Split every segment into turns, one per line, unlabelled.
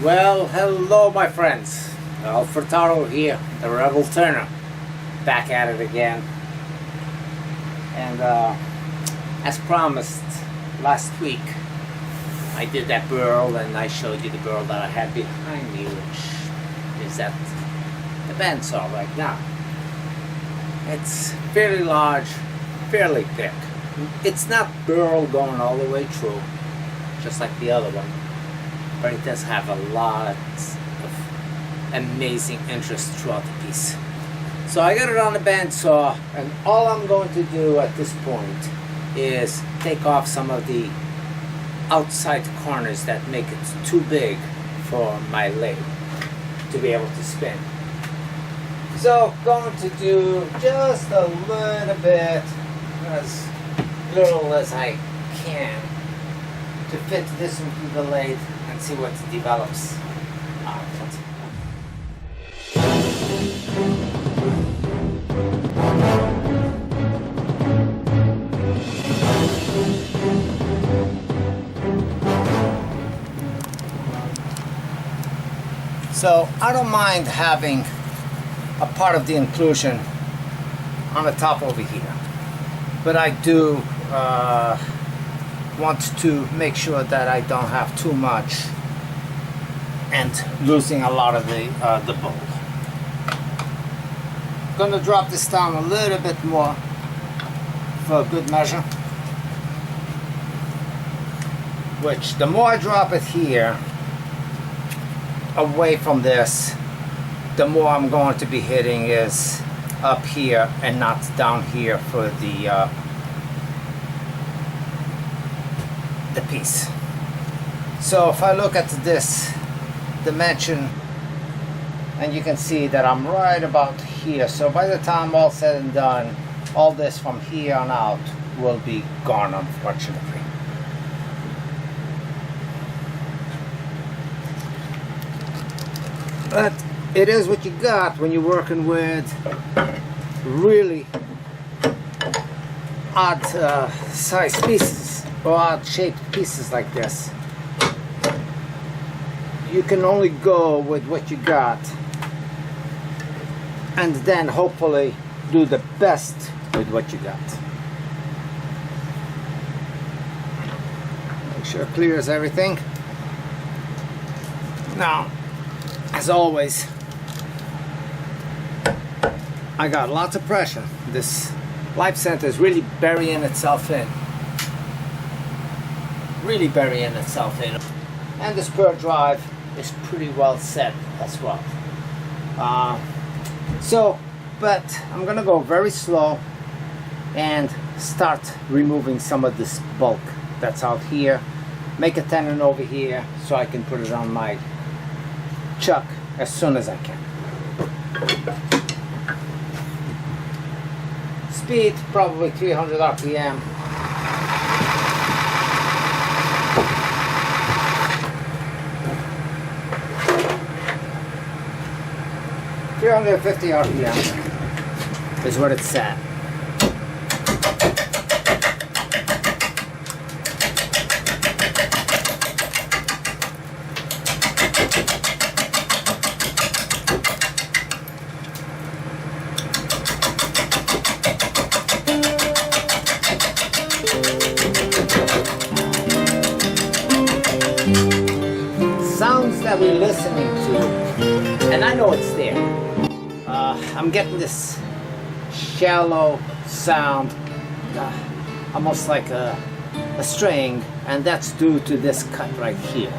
Well, hello my friends. Furtado here, the Rebel Turner, back at it again. And as promised last week, I did that burl and I showed you the burl that I had behind me, which is at the bandsaw right now. It's fairly large, fairly thick. It's not burl going all the way through, just like the other one, but it does have a lot of amazing interest throughout the piece. So I got it on the bandsaw, and all I'm going to do at this point is take off some of the outside corners that make it too big for my lathe to be able to spin. So going to do just a little bit, as little as I can, to fit this into the lathe and see what develops out of it. So I don't mind having a part of the inclusion on the top over here, but I do want to make sure that I don't have too much and losing a lot of the bowl. I'm going to drop this down a little bit more for a good measure, which the more I drop it here away from this, the more I'm going to be hitting is up here and not down here for the piece. So if I look at this dimension, and you can see that I'm right about here, so by the time all said and done, all this from here on out will be gone, unfortunately. But it is what you got when you're working with really odd size pieces or odd shaped pieces like this. You can only go with what you got and then hopefully do the best with what you got. Make sure it clears everything. Now, as always, I got lots of pressure. This life center is really burying itself in. Really burying itself in. And the spur drive is pretty well set as well. But I'm gonna go very slow and start removing some of this bulk that's out here. Make a tenon over here so I can put it on my chuck as soon as I can. Speed probably 300 RPM. $350 RPM is what it's at. Sounds that we're listening to, and I know it's there. I'm getting this shallow sound, almost like a string, and that's due to this cut right here.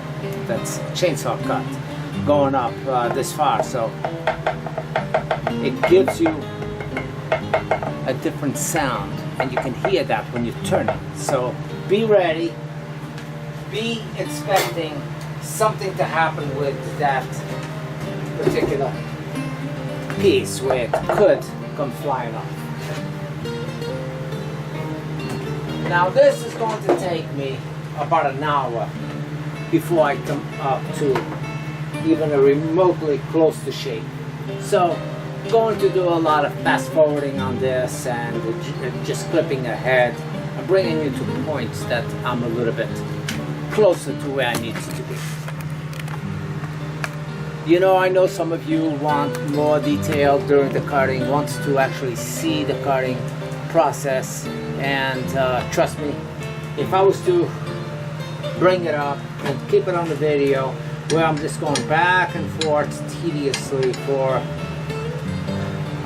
That's a chainsaw cut going up this far, so it gives you a different sound, and you can hear that when you turn it. So be ready, be expecting something to happen with that particular piece where it could come flying off. Now this is going to take me about an hour before I come up to even a remotely close to shape. So I'm going to do a lot of fast forwarding on this and just clipping ahead and bringing you to points that I'm a little bit closer to where I need to be. You know, I know some of you want more detail during the cutting, wants to actually see the cutting process, and trust me, if I was to bring it up and keep it on the video where I'm just going back and forth tediously for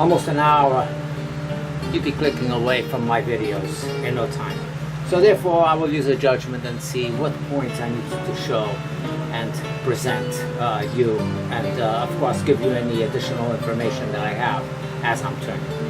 almost an hour, you'd be clicking away from my videos in no time. So therefore, I will use a judgment and see what points I need to show and present you, and of course give you any additional information that I have as I'm turning.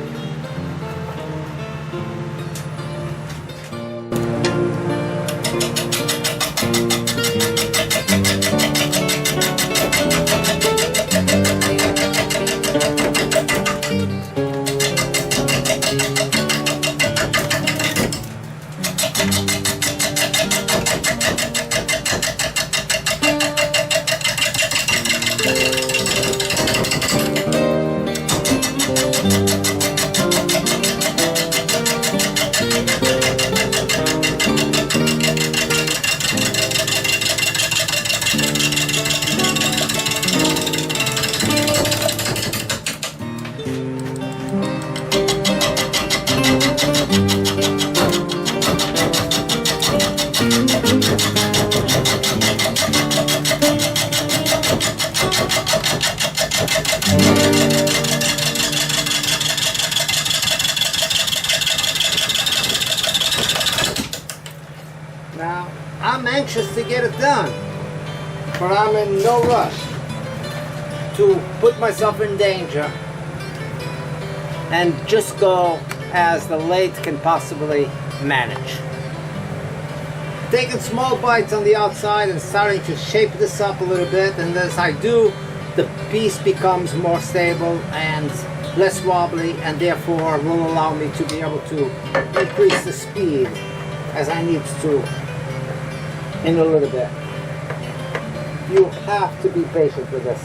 Now, I'm anxious to get it done, but I'm in no rush to put myself in danger and just go as the lathe can possibly manage. Taking small bites on the outside and starting to shape this up a little bit, and as I do, the piece becomes more stable and less wobbly, and therefore will allow me to be able to increase the speed as I need to in a little bit. You have to be patient with this.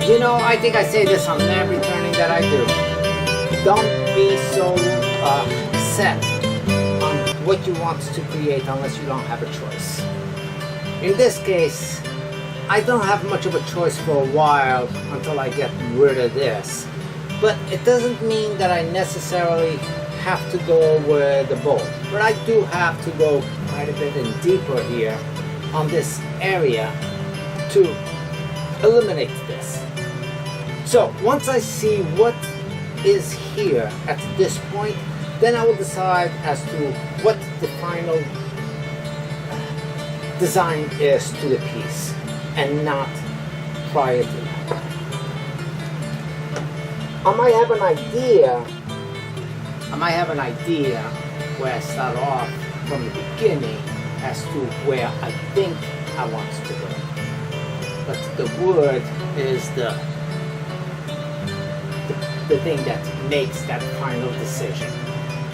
You know, I think I say this on every turning that I do. Don't be so set on what you want to create unless you don't have a choice. In this case, I don't have much of a choice for a while until I get rid of this. But it doesn't mean that I necessarily have to go with the bolt. But I do have to go quite a bit in deeper here on this area to eliminate this. So once I see what is here at this point, then I will decide as to what the final design is to the piece, and not prior to that. I might have an idea where I start off from the beginning as to where I think I want to go. But the wood is the thing that makes that final decision.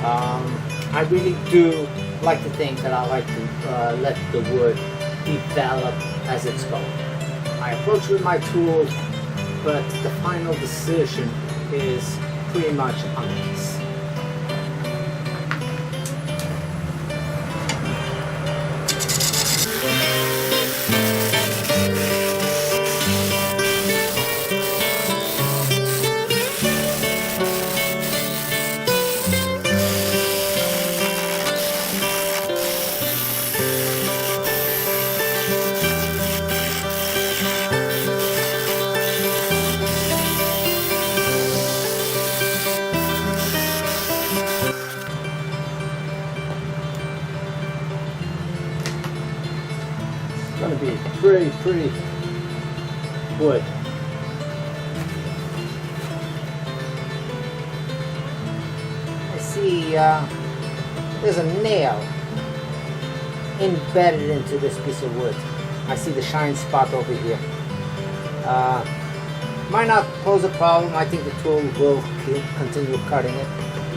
I really do like to think that I like to let the wood develop as it's going. I approach with my tool, but the final decision is pretty much on the piece. Gonna be pretty wood. I see there's a nail embedded into this piece of wood. I see the shine spot over here. Might not pose a problem. I think the tool will continue cutting it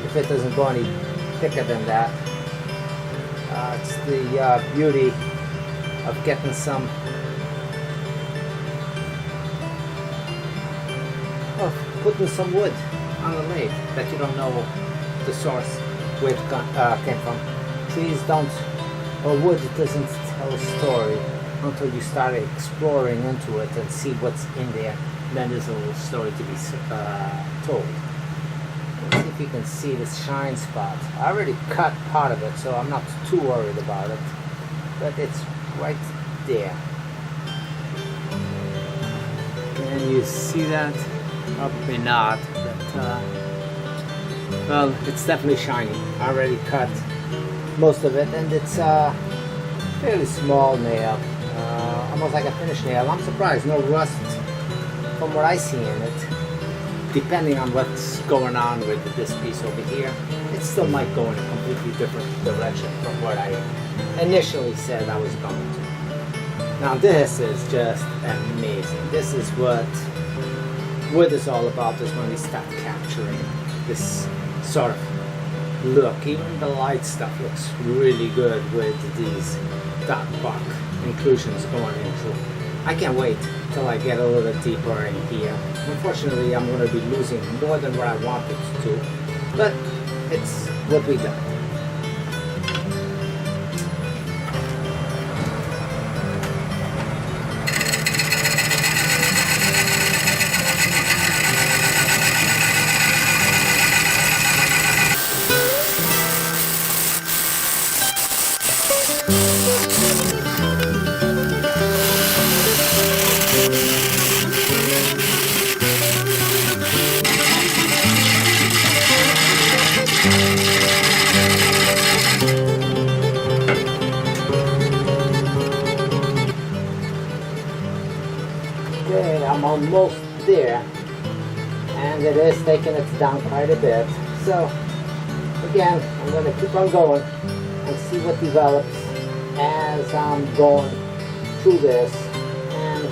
if it doesn't go any thicker than that. It's the beauty of getting some putting some wood on the lathe that you don't know the source where it came from. Trees don't, or wood doesn't tell a story until you start exploring into it and see what's in there. Then there's a little story to be told. Let's see if you can see this shine spot. I already cut part of it, so I'm not too worried about it. But it's right there. Can you see that? Probably not, but well, it's definitely shiny. I already cut most of it, and it's a fairly small nail, almost like a finished nail. I'm surprised, no rust from what I see in it. Depending on what's going on with this piece over here, it still might go in a completely different direction from what I initially said I was going to. Now this is just amazing. This is what wood is all about, is when we start capturing this sort of look. Even the light stuff looks really good with these dark bark inclusions going into. I can't wait till I get a little deeper in here. Unfortunately, I'm going to be losing more than what I wanted to, but it's what we got. Okay, I'm almost there, and it is taking it down quite a bit. So again, I'm going to keep on going and see what develops as I'm going through this, and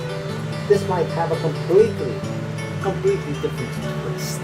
this might have a completely different twist.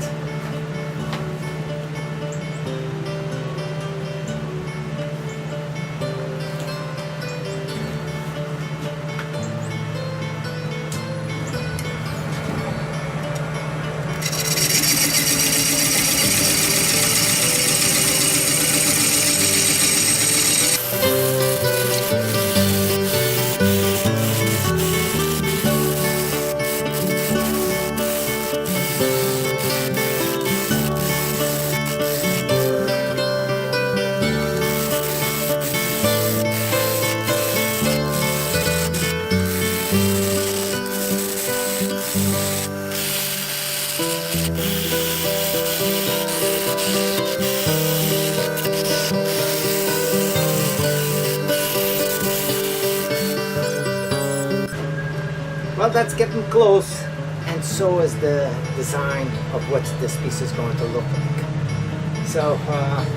Well, that's getting close, and so is the design of what this piece is going to look like. So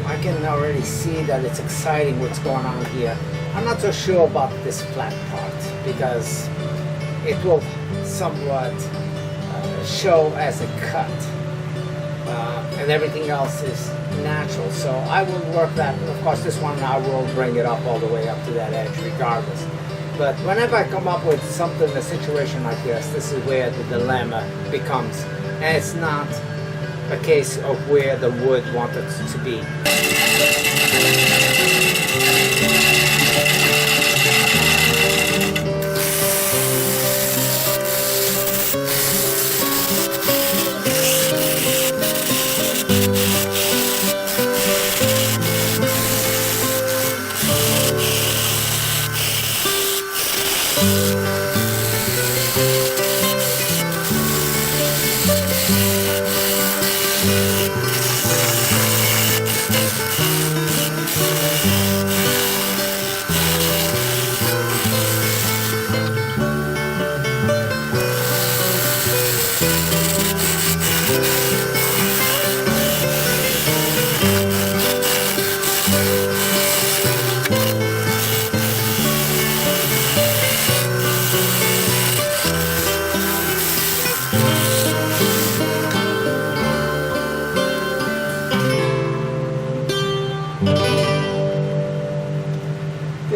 I can already see that it's exciting what's going on here. I'm not so sure about this flat part because it will somewhat show as a cut, and everything else is natural. So I will work that. Of course, this one I will bring it up all the way up to that edge regardless. But whenever I come up with something, a situation like this is where the dilemma becomes. And it's not a case of where the wood wanted to be.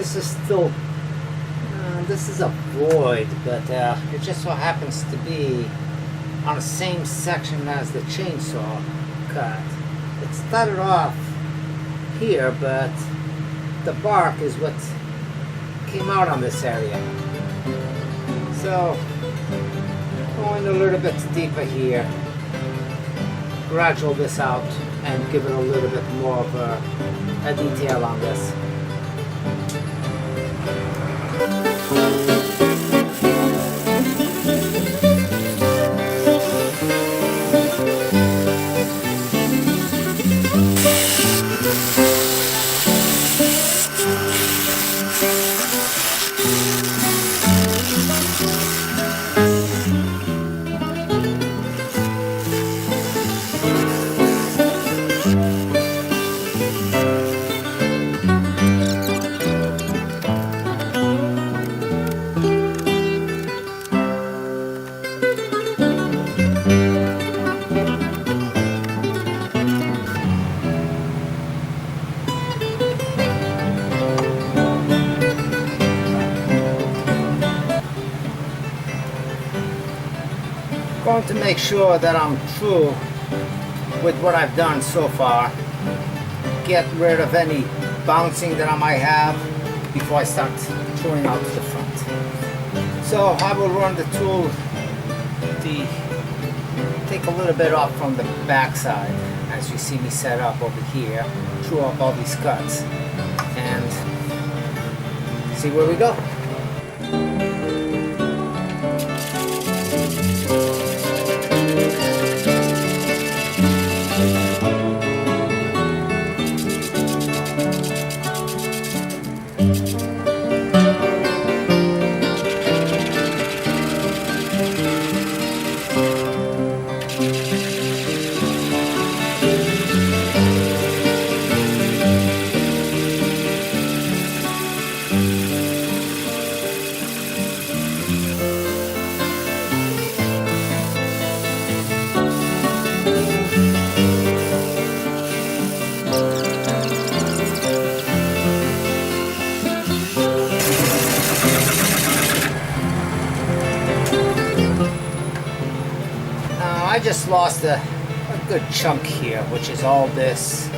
this is still, this is a void, but it just so happens to be on the same section as the chainsaw cut. It started off here, but the bark is what came out on this area. So, going a little bit deeper here, gradual this out and give it a little bit more of a detail on this. Going to make sure that I'm true with what I've done so far. Get rid of any bouncing that I might have before I start throwing out to the front. So I will run the tool to take a little bit off from the back side, as you see me set up over here, throw up all these cuts, and see where we go. I just lost a good chunk here, which is all this,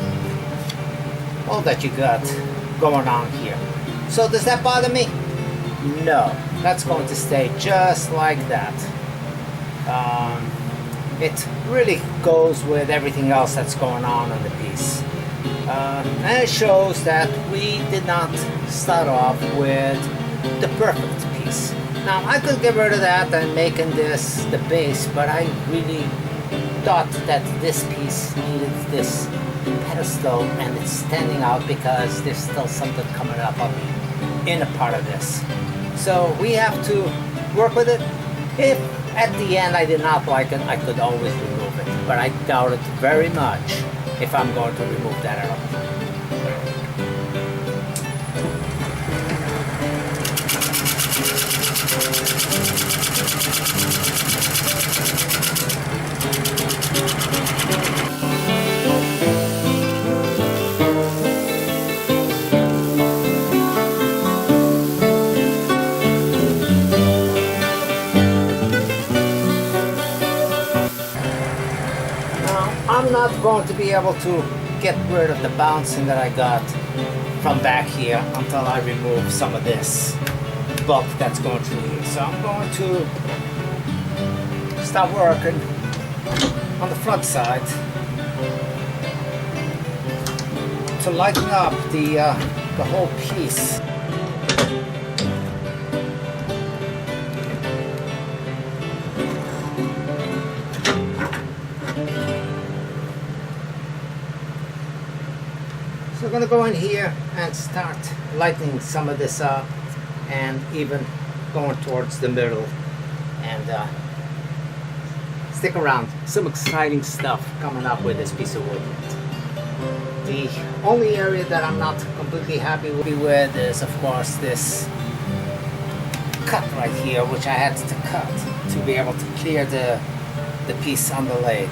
all that you got going on here. So does that bother me? No, that's going to stay just like that. It really goes with everything else that's going on the piece. And it shows that we did not start off with the perfect piece. Now I could get rid of that and making this the base, but I really thought that this piece needed this pedestal and it's standing out because there's still something coming up on the inner part of this. So we have to work with it. If at the end I did not like it, I could always remove it, but I doubt it very much if I'm going to remove that at all. I'm not going to be able to get rid of the bouncing that I got from back here until I remove some of this bulk that's going through here. So I'm going to start working on the front side to lighten up the whole piece. So I'm going to go in here and start lightening some of this up and even going towards the middle, and stick around. Some exciting stuff coming up with this piece of wood. The only area that I'm not completely happy with is of course this cut right here, which I had to cut to be able to clear the piece on the lathe.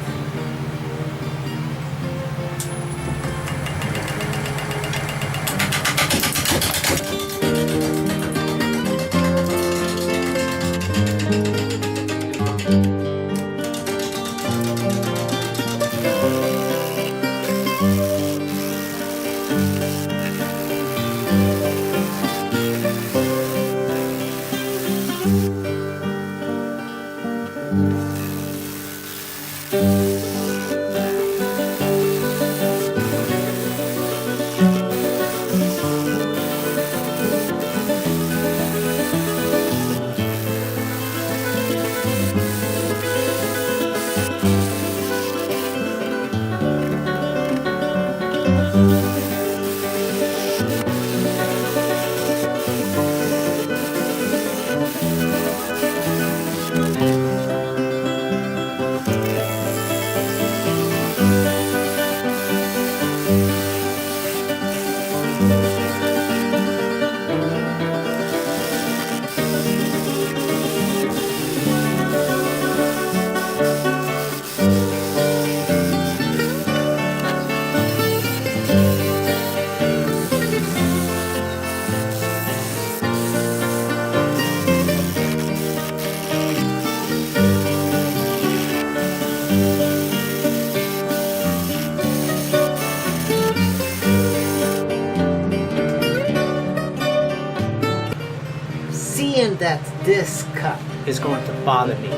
seeing that this cut is going to bother me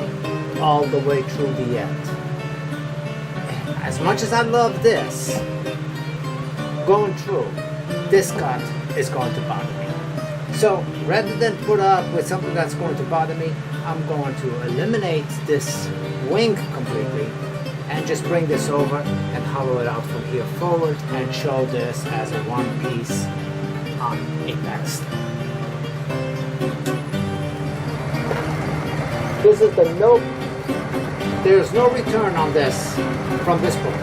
all the way through the end. As much as I love this, going through, this cut is going to bother me. So rather than put up with something that's going to bother me, I'm going to eliminate this wing completely and just bring this over and hollow it out from here forward and show this as a one piece on a pedestal. This is the note. There's no return on this from this point.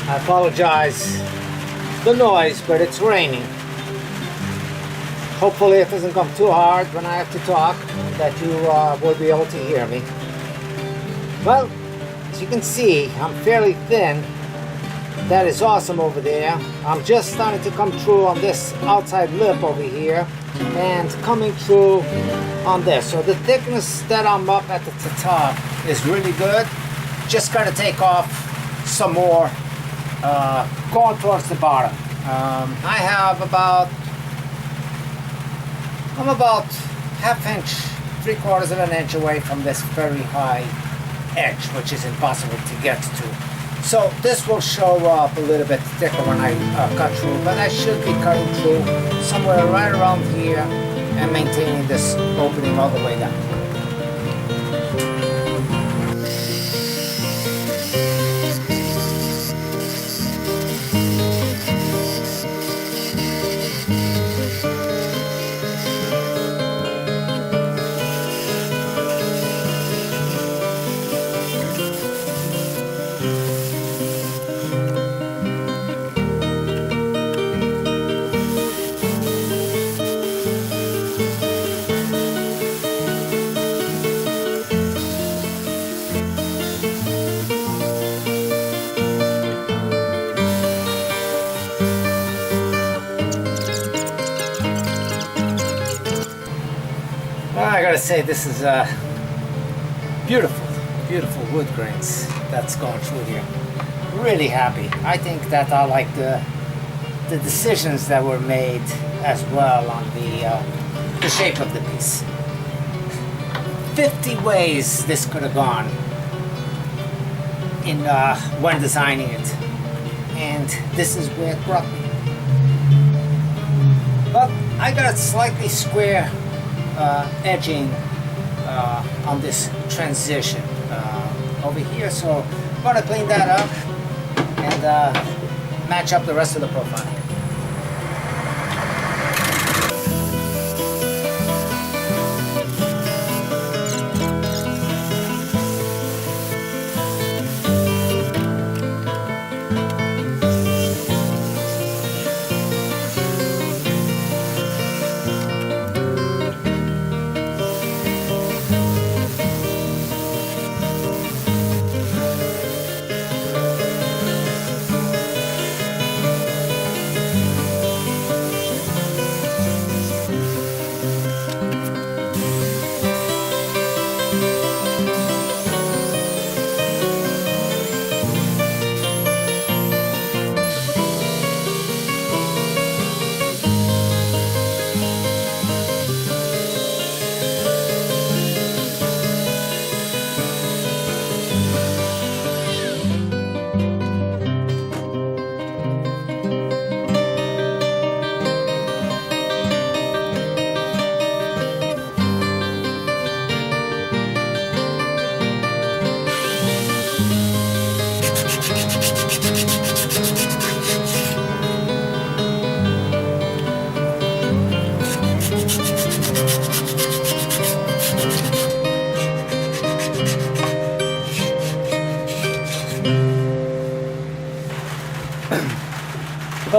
I apologize the noise, but it's raining. Hopefully it doesn't come too hard when I have to talk, that you will be able to hear me. Well, as you can see, I'm fairly thin. That is awesome over there. I'm just starting to come through on this outside lip over here and coming through on this. So the thickness that I'm up at the top is really good. Just got to take off some more going towards the bottom. I have I'm about ½ inch, 3/4 of an inch away from this very high edge, which is impossible to get to. So this will show up a little bit thicker when I cut through, but I should be cutting through somewhere right around here and maintaining this opening all the way down. I gotta say, this is beautiful, beautiful wood grains that's going through here. Really happy. I think that I like the decisions that were made as well on the shape of the piece. 50 ways this could have gone in when designing it, and this is where it brought me. But I got a slightly square edging on this transition over here, so I'm going to clean that up and match up the rest of the profile.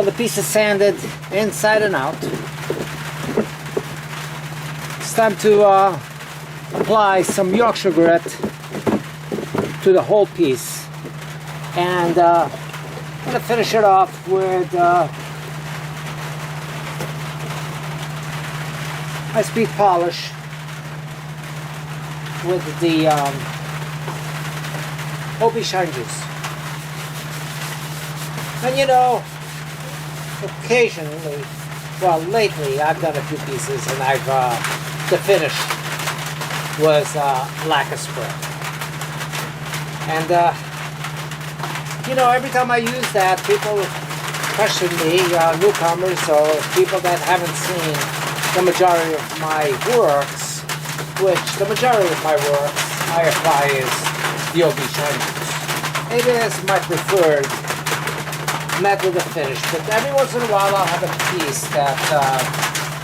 So the piece is sanded inside and out. It's time to apply some Yorkshire grit to the whole piece. And I'm going to finish it off with high-speed polish with the OB shine juice. And you know, occasionally, well, lately I've done a few pieces and I've the finish was lacquer spray. And you know, every time I use that, people question me, newcomers or people that haven't seen the majority of my works, which the majority of my works I apply is the OB shine juice. It is my preferred method of finish, but every once in a while I'll have a piece that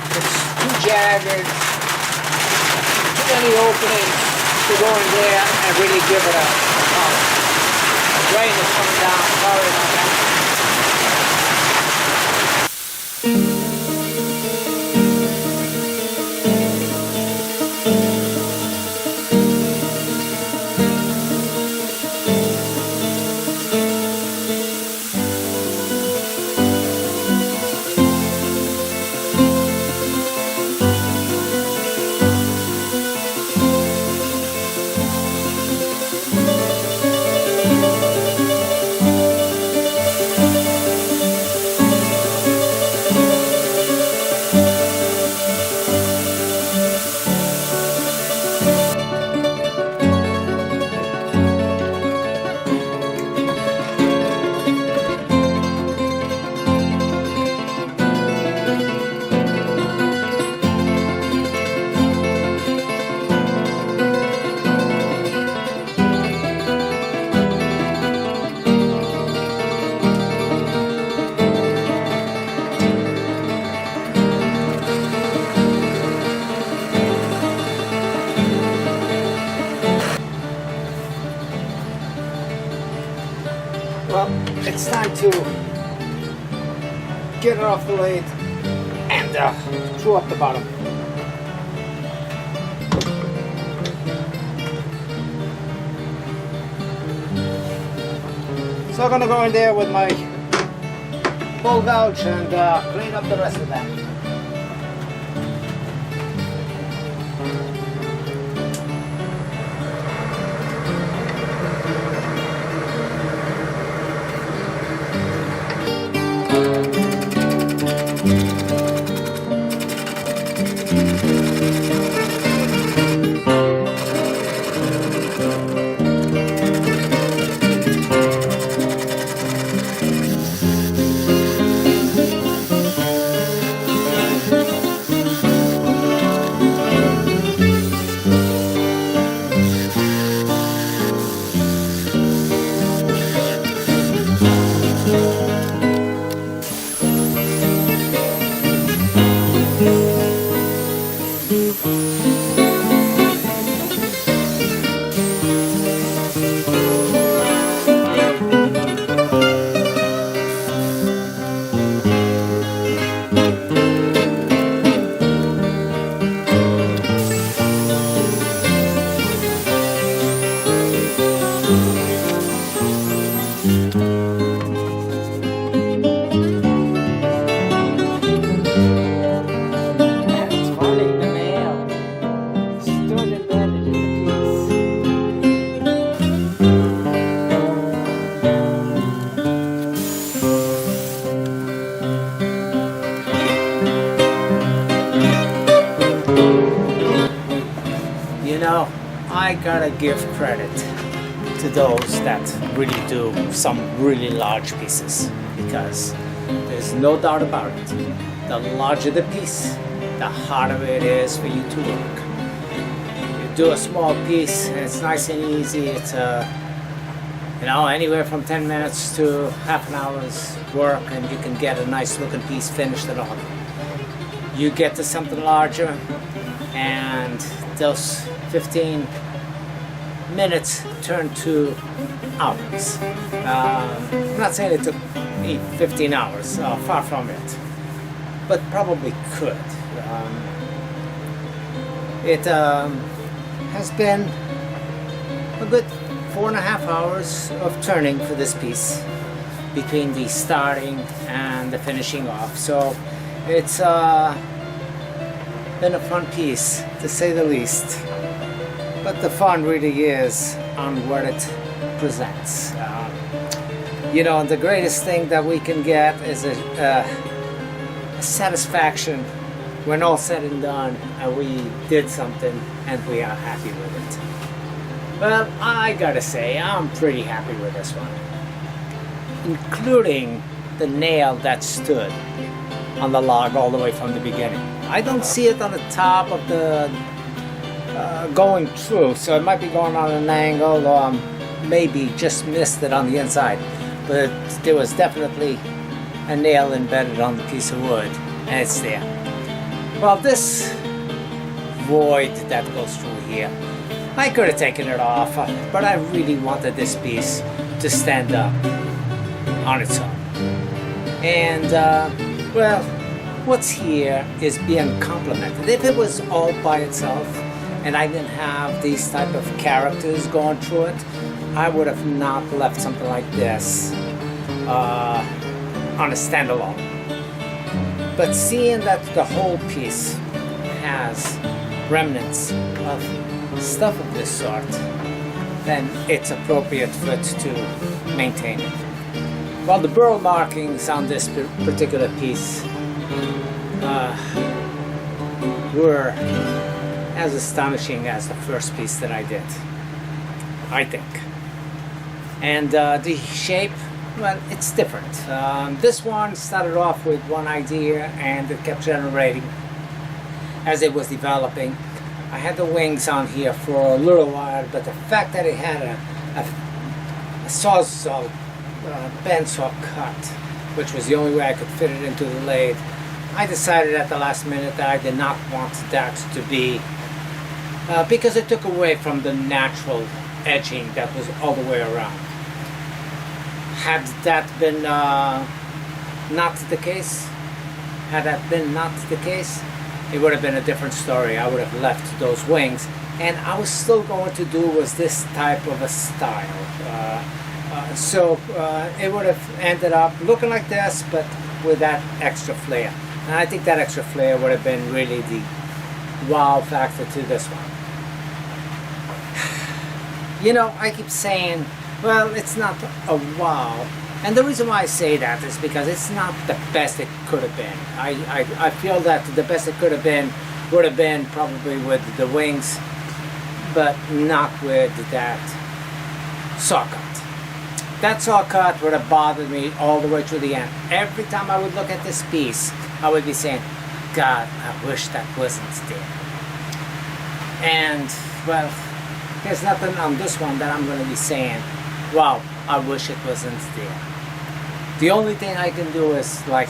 it's too jagged, too many openings to go in there and really give it a polish. The grain is coming down, sorry about that. Well, it's time to get it off the lathe and screw up the bottom. So I'm gonna go in there with my ball gouge and clean up the rest of that. You know, I gotta give credit to those that really do some really large pieces, because there's no doubt about it. The larger the piece, the harder it is for you to work. You do a small piece, and it's nice and easy. It's you know, anywhere from 10 minutes to half an hour's work, and you can get a nice looking piece finished and all. You get to something larger, and those 15 minutes turn to hours. I'm not saying it took 15 hours, far from it, but probably could. It has been a good 4.5 hours of turning for this piece between the starting and the finishing off. So it's been a fun piece, to say the least. But the fun really is on what it presents. You know, the greatest thing that we can get is a satisfaction when all said and done, and we did something and we are happy with it. Well, I gotta say, I'm pretty happy with this one, including the nail that stood on the log all the way from the beginning. I don't see it on the top of the going through, so it might be going on an angle, or maybe just missed it on the inside, but there was definitely a nail embedded on the piece of wood, and it's there. Well, this void that goes through here, I could have taken it off, but I really wanted this piece to stand up on its own. And well, what's here is being complemented. If it was all by itself and I didn't have these type of characters going through it, I would have not left something like this on a standalone. But seeing that the whole piece has remnants of stuff of this sort, then it's appropriate for it to maintain it. Well, the burl markings on this particular piece were as astonishing as the first piece that I did, I think. And the shape, well, it's different. This one started off with one idea and it kept generating as it was developing. I had the wings on here for a little while, but the fact that it had a sawzall bandsaw cut, which was the only way I could fit it into the lathe, I decided at the last minute that I did not want that to be, because it took away from the natural edging that was all the way around. Had that been not the case, it would have been a different story. I would have left those wings, and I was still going to do was this type of a style. So it would have ended up looking like this, but with that extra flair. And I think that extra flair would have been really the wow factor to this one. You know, I keep saying, well, it's not a wow. And the reason why I say that is because it's not the best it could have been. I feel that the best it could have been would have been probably with the wings, but not with that saw cut. That saw cut would have bothered me all the way through the end. Every time I would look at this piece, I would be saying, God, I wish that wasn't there. And, well, there's nothing on this one that I'm going to be saying, wow, I wish it wasn't there. The only thing I can do is, like,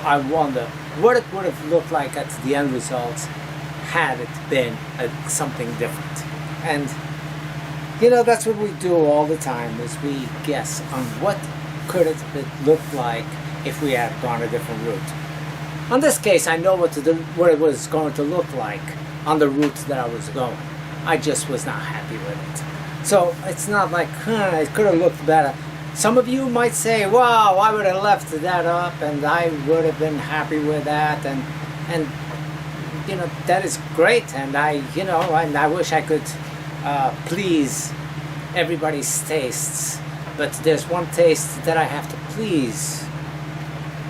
I wonder what it would have looked like at the end results had it been something different. And, you know, that's what we do all the time, is we guess on what could it look like if we had gone a different route. On this case, I know what it was going to look like on the route that I was going. I just was not happy with it. So it's not like, it could have looked better. Some of you might say, wow, I would have left that up and I would have been happy with that, and you know, that is great, and I wish I could please everybody's tastes, but there's one taste that I have to please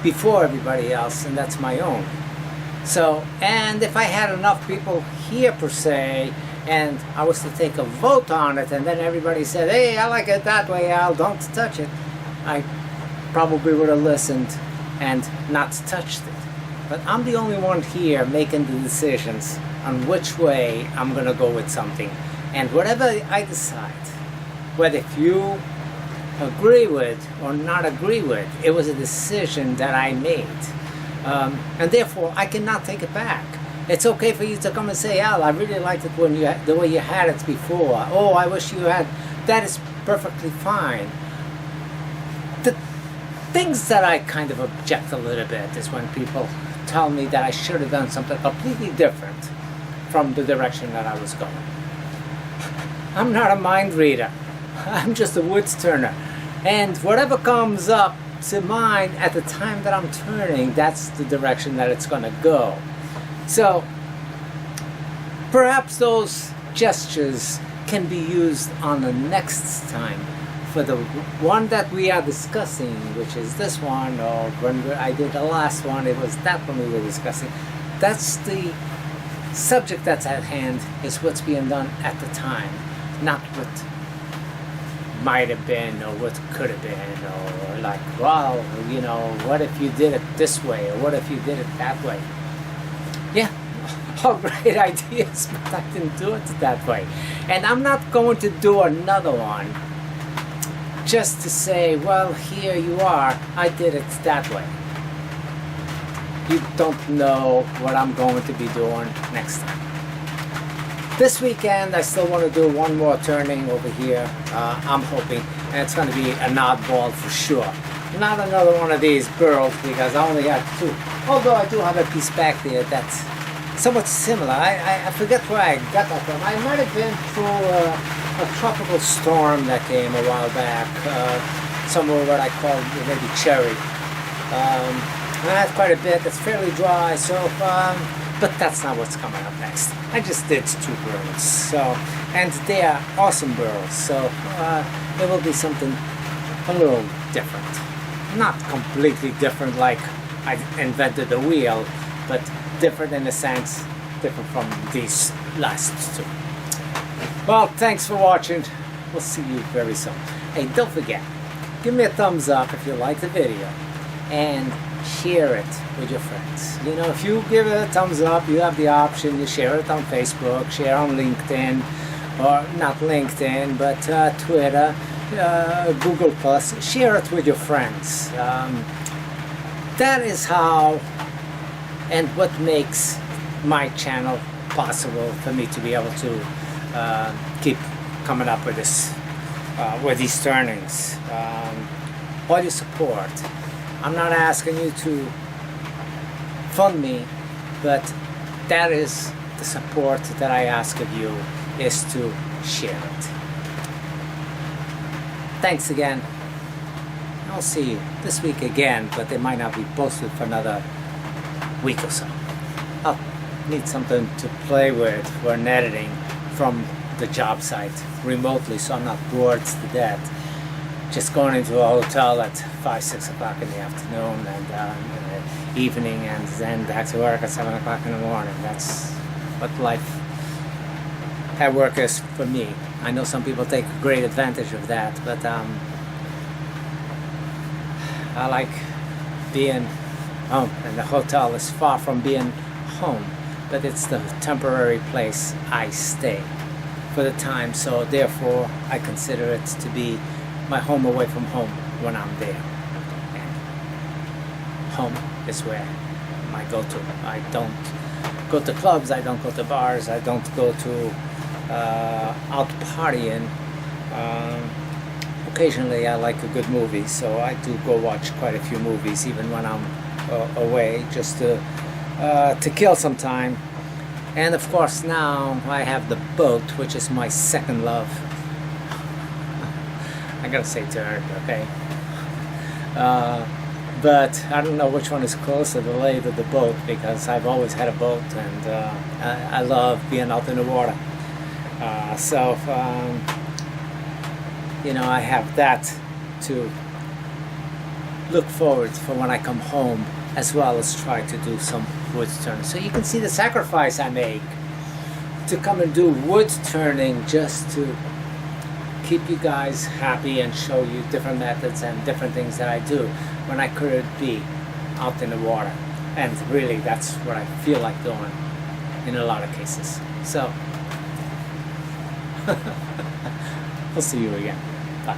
before everybody else, and that's my own. So, and if I had enough people here per se, and I was to take a vote on it, and then everybody said, hey, I like it that way, Al, don't touch it, I probably would have listened and not touched it. But I'm the only one here making the decisions on which way I'm going to go with something. And whatever I decide, whether if you agree with or not agree with, it was a decision that I made. And therefore, I cannot take it back. It's okay for you to come and say, Al, I really liked it when the way you had it before. Oh, I wish you had. That is perfectly fine. Things that I kind of object a little bit is when people tell me that I should have done something completely different from the direction that I was going. I'm not a mind reader. I'm just a woods turner. And whatever comes up to mind at the time that I'm turning, that's the direction that it's going to go. So perhaps those gestures can be used on the next time. For the one that we are discussing, which is this one, or when I did the last one, it was that one we were discussing. That's the subject that's at hand, is what's being done at the time, not what might have been or what could have been, or like, well, you know, what if you did it this way, or what if you did it that way? Yeah, all great ideas, but I didn't do it that way. And I'm not going to do another one just to say, well, here you are, I did it that way. You don't know what I'm going to be doing next time. This weekend, I still want to do one more turning over here, I'm hoping, and it's going to be an oddball for sure. Not another one of these girls, because I only got two. Although I do have a piece back there that's somewhat similar. I forget where I got that from. I might have been through a tropical storm that came a while back, somewhere what I call maybe cherry. I have quite a bit. It's fairly dry, so but that's not what's coming up next. I just did two birds, so, and they are awesome birds, so it will be something a little different. Not completely different like I invented the wheel, but different in a sense, different from these last two. Well, thanks for watching. We'll see you very soon. Hey, don't forget, give me a thumbs up if you like the video, and share it with your friends. You know, if you give it a thumbs up, you have the option, you share it on Facebook, share on LinkedIn, or not LinkedIn, but Twitter, Google Plus, share it with your friends. That is how and what makes my channel possible for me to be able to keep coming up with this, with these turnings. All your support. I'm not asking you to fund me, but that is the support that I ask of you, is to share it. Thanks again. I'll see you this week again, but they might not be posted for another week or so. I'll need something to play with when editing from the job site remotely, so I'm not bored to death just going into a hotel at 5, 6 o'clock in the afternoon and evening, and then back to work at 7 o'clock in the morning. That's what life at work is for me. I know some people take great advantage of that, but I like being home, and the hotel is far from being home, but it's the temporary place I stay for the time, so therefore I consider it to be my home away from home when I'm there. And home is where I go to. I don't go to clubs, I don't go to bars, I don't go to out partying. Occasionally I like a good movie, so I do go watch quite a few movies even when I'm away, just to kill some time. And of course now I have the boat, which is my second love. I gotta say third, okay? But I don't know which one is closer, the lake or the boat, because I've always had a boat, and I love being out in the water. You know, I have that to look forward for when I come home, as well as try to do some wood turning. So you can see the sacrifice I make to come and do wood turning, just to keep you guys happy and show you different methods and different things that I do when I could be out in the water. And really, that's what I feel like doing in a lot of cases. So, we'll see you again. Bye.